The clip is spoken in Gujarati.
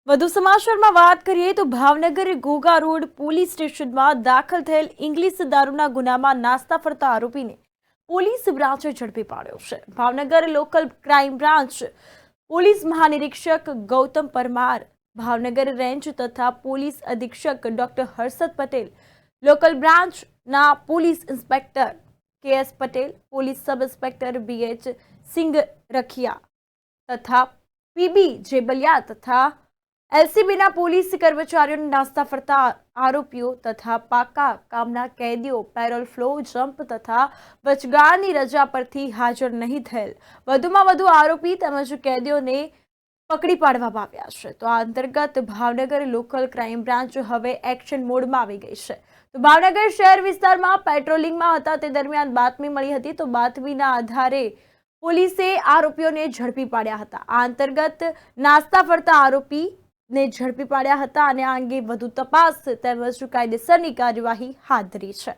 વધુ સમાચારમાં વાત કરીએ તો ભાવનગર ઘોઘા રોડ પોલીસ સ્ટેશનમાં દાખલ થયેલ ઇંગ્લિશ દારૂના ગુનામાં નાસ્તા ફરતા આરોપીને પોલીસ બ્રાન્ચે ઝડપી પાડ્યો છે। Bhavnagar local crime branch police મહાનિરીક્ષક ગૌતમ પરમાર, ભાવનગર રેન્જ તથા પોલીસ અધિક્ષક ડોક્ટર હર્ષદ પટેલ, લોકલ બ્રાન્ચના પોલીસ ઇન્સ્પેક્ટર કે.એસ. પટેલ, પોલીસ સબ ઇન્સ્પેક્ટર બી.એચ. સિંઘ રખિયા તથા પી.બી. જેબલિયા તથા એલસીબીના પોલીસ કર્મચારીઓને નાસ્તા ફરતા આરોપીઓ તથા પાકા કામના કેદીઓ પેરોલ ફ્લો જમ્પ તથા વચગાળાની રજા પરથી હાજર નહીં થયેલ વધુમાં વધુ આરોપી તેમજ કેદીઓને પકડી પાડવામાં આવ્યા છે। તો આ અંતર્ગત ભાવનગર લોકલ ક્રાઇમ બ્રાન્ચ હવે એક્શન મોડમાં આવી ગઈ છે। તો ભાવનગર શહેર વિસ્તારમાં પેટ્રોલિંગમાં હતા તે દરમિયાન બાતમી મળી હતી, તો બાતમીના આધારે પોલીસે આરોપીઓને ઝડપી પાડ્યા હતા। આ અંતર્ગત નાસ્તા ફરતા આરોપી ને ઝડપી પાડ્યા હતા અને આ અંગે વધુ તપાસ તેમજ કાયદેસરની કાર્યવાહી હાથ ધરી છે।